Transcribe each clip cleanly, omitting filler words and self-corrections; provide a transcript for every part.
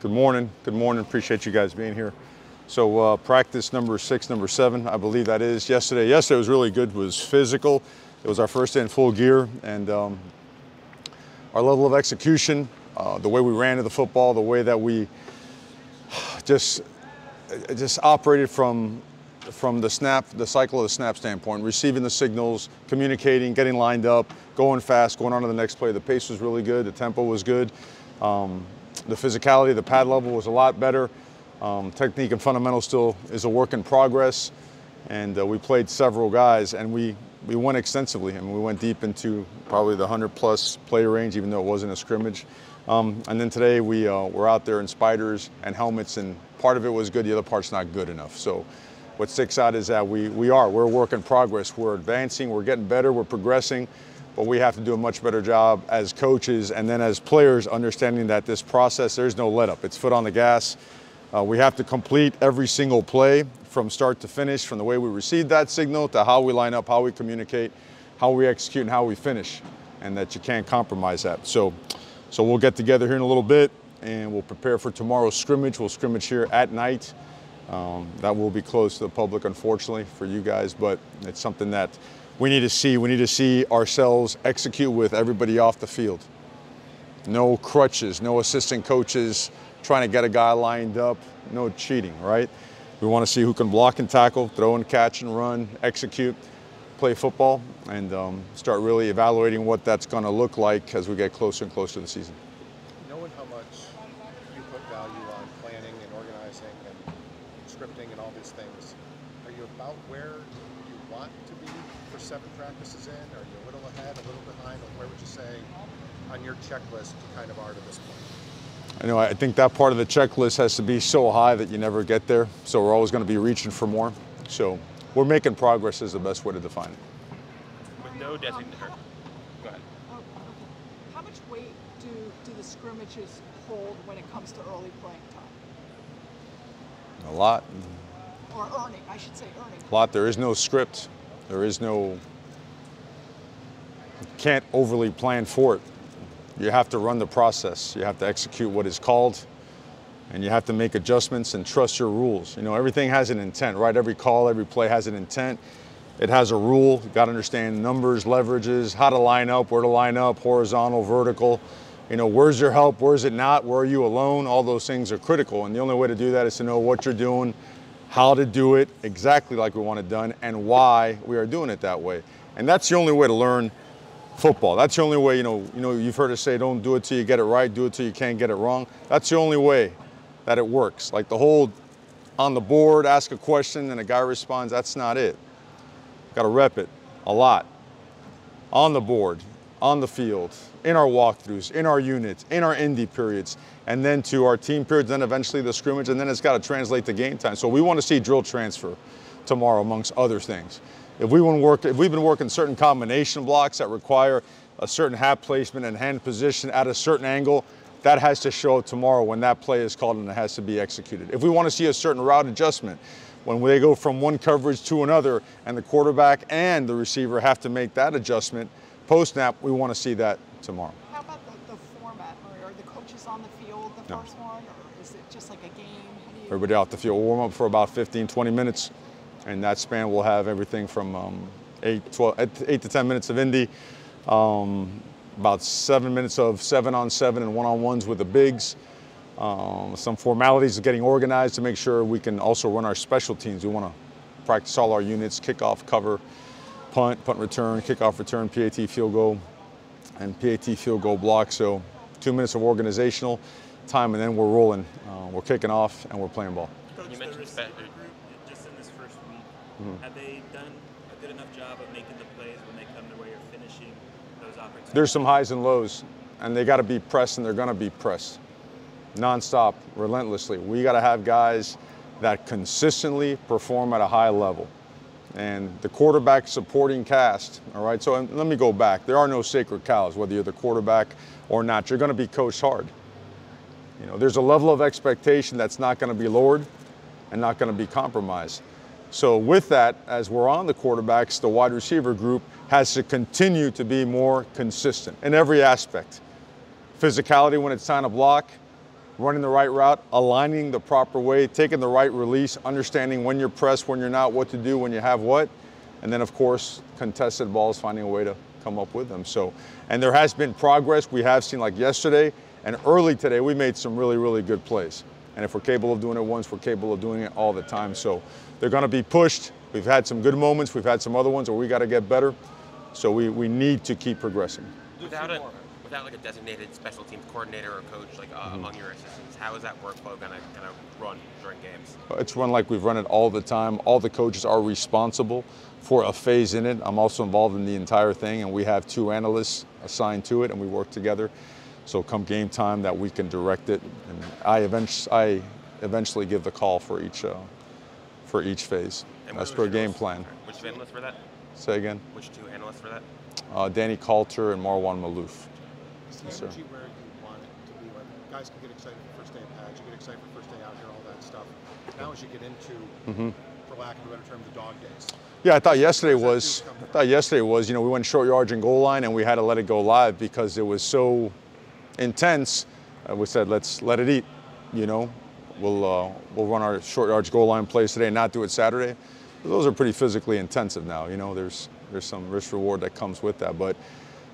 Good morning. Good morning. Appreciate you guys being here. So practice number 6, number 7, I believe that is. Yesterday was really good. It was physical. It was our first day in full gear, and our level of execution, the way we ran to the football, the way that we just operated from the snap, the cycle of the snap standpoint, receiving the signals, communicating, getting lined up, going fast, going on to the next play. The pace was really good. The tempo was good. The physicality, the pad level was a lot better. Technique and fundamental still is a work in progress. And we played several guys, and we went extensively. I mean, we went deep into probably the 100-plus player range, even though it wasn't a scrimmage. And then today we were out there in spiders and helmets, and part of it was good, the other part's not good enough. So what sticks out is that we're a work in progress. We're advancing, we're getting better, we're progressing, but we have to do a much better job as coaches and then as players, understanding that this process, there's no let up. It's foot on the gas. We have to complete every single play from start to finish, from the way we receive that signal to how we line up, how we communicate, how we execute, and how we finish, and that you can't compromise that. So we'll get together here in a little bit, and we'll prepare for tomorrow's scrimmage. We'll scrimmage here at night. That will be closed to the public, unfortunately, for you guys, but it's something that we need to see. We need to see ourselves execute with everybody off the field. No crutches, no assistant coaches trying to get a guy lined up, no cheating, right? We want to see who can block and tackle, throw and catch and run, execute, play football, and start really evaluating what that's going to look like as we get closer and closer to the season. Knowing how much you put value on planning and organizing and scripting and all these things, are you about where you want to be for 7 practices in? Are you a little ahead, a little behind? Or where would you say on your checklist you kind of are to this point? I think that part of the checklist has to be so high that you never get there. So we're always going to be reaching for more. So we're making progress is the best way to define it. With no designated. Go ahead. Oh, okay. How much weight do the scrimmages hold when it comes to early playing time? A lot. Or earning, I should say earning. A lot. There is no script. There is no, you can't overly plan for it. You have to run the process. You have to execute what is called, and you have to make adjustments and trust your rules. Everything has an intent, right? Every call, every play has an intent. It has a rule. You've got to understand numbers, leverages, how to line up, where to line up, horizontal, vertical. Where's your help? Where's it not? Where are you alone? All those things are critical, and the only way to do that is to know what you're doing, how to do it exactly like we want it done, and why we are doing it that way. And that's the only way to learn football. That's the only way, you've heard us say, don't do it till you get it right, do it till you can't get it wrong. That's the only way that it works. Like the whole on the board, ask a question and a guy responds, that's not it. Got to rep it a lot. On the board, on the field, in our walkthroughs, in our units, in our indie periods, and then to our team periods, then eventually the scrimmage, and then it's got to translate to game time. So we want to see drill transfer tomorrow, amongst other things. If we've been working certain combination blocks that require a certain hat placement and hand position at a certain angle, that has to show up tomorrow when that play is called and it has to be executed. If we want to see a certain route adjustment, when they go from one coverage to another and the quarterback and the receiver have to make that adjustment post-snap, we want to see that tomorrow. How about the format? Are the coaches on the field the first one, or is it just like a game? Everybody off the field. We'll warm up for about 15, 20 minutes. And that span will have everything from 8 to 10 minutes of indie, about 7 minutes of 7-on-7 and 1-on-1s with the bigs, some formalities of getting organized to make sure we can also run our special teams. We want to practice all our units, kickoff, cover, punt return, kickoff return, PAT field goal, and PAT field goal block. So 2 minutes of organizational time, and then we're rolling. We're kicking off, and we're playing ball. You mentioned just in this first week, have they done a good enough job of making the plays when they come to where you're finishing those opportunities? There's some highs and lows, and they got to be pressed, and they're going to be pressed nonstop, relentlessly. We got to have guys that consistently perform at a high level. And the quarterback supporting cast, all right? So let me go back. There are no sacred cows, whether you're the quarterback or not. You're going to be coached hard. There's a level of expectation that's not going to be lowered and not going to be compromised. So with that, as we're on the quarterbacks, the wide receiver group has to continue to be more consistent in every aspect. Physicality when it's time to block, running the right route, aligning the proper way, taking the right release, understanding when you're pressed, when you're not, what to do, when you have what. And then, of course, contested balls, finding a way to come up with them. So, and there has been progress. We have seen, like yesterday and early today, we made some really, really good plays. And if we're capable of doing it once, we're capable of doing it all the time. So they're going to be pushed. We've had some good moments. We've had some other ones where we got to get better. So we need to keep progressing. Without like a designated special teams coordinator or coach, like among your assistants, how is that workflow going to run during games? It's run like we've run it all the time. All the coaches are responsible for a phase in it. I'm also involved in the entire thing, and we have 2 analysts assigned to it, and we work together. So come game time, that we can direct it, and I eventually give the call for each phase. And as per game plan. Which 2 analysts for that? Say again? Which 2 analysts for that? Danny Coulter and Marwan Malouf. Is the energy where you want it to be? Where guys can get excited for first day of pads, you get excited for first day out here, all that stuff. Now as you get into, for lack of a better term, the dog days. Yeah, I thought yesterday was, you know, we went short yards and goal line and we had to let it go live because it was so intense. We said, let's let it eat, you know. We'll run our short yards goal line plays today and not do it Saturday. Those are pretty physically intensive now, you know. There's some risk reward that comes with that, but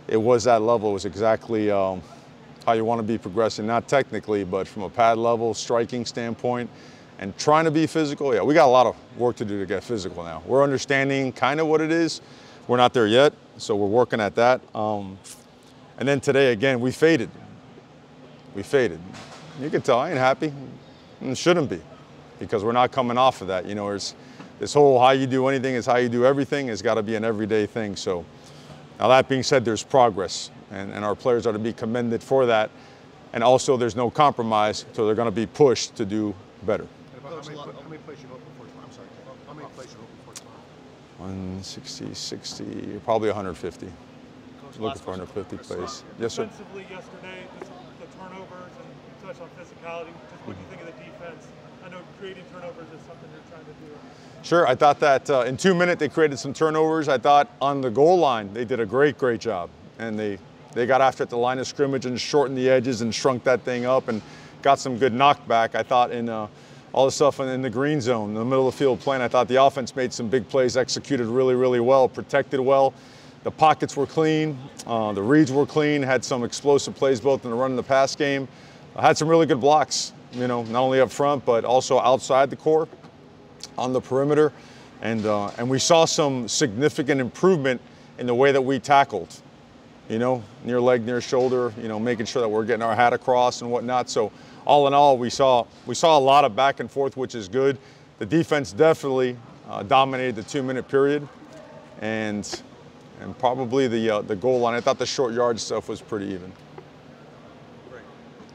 it was that level. It was exactly how you want to be progressing, not technically, but from a pad level, striking standpoint, and trying to be physical. Yeah, we got a lot of work to do to get physical now. We're understanding kind of what it is. We're not there yet, so we're working at that. And then today, again, we faded. We faded. You can tell I ain't happy, and shouldn't be, because we're not coming off of that. You know, there's this whole how you do anything is how you do everything has got to be an everyday thing. So now that being said, there's progress, and our players are to be commended for that. And also there's no compromise, so they're going to be pushed to do better. How many plays you hope before tomorrow? I'm sorry, how many plays you hope before tomorrow? 160, 60, probably 150. Looking for 150 plays. Yes, sir. Defensively yesterday, just the turnovers and you touched on physicality. Just what do you think of the defense? I know creating turnovers is something you're trying to do. Sure, I thought that in 2 minutes they created some turnovers. I thought on the goal line they did a great job. And they got after at the line of scrimmage and shortened the edges and shrunk that thing up and got some good knockback. I thought in all the stuff in the green zone, in the middle of the field playing, I thought the offense made some big plays, executed really well, protected well. The pockets were clean, the reads were clean, had some explosive plays both in the run and the pass game. Had some really good blocks, you know, not only up front, but also outside the core, on the perimeter. And we saw some significant improvement in the way that we tackled, you know, near leg, near shoulder, you know, making sure that we're getting our hat across and whatnot. So all in all, we saw a lot of back and forth, which is good. The defense definitely dominated the 2 minute period. And probably the goal line. I thought the short yard stuff was pretty even. Great.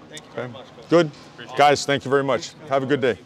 Thank you very much, Coach. Good. Guys, thank you very much. Have a good day.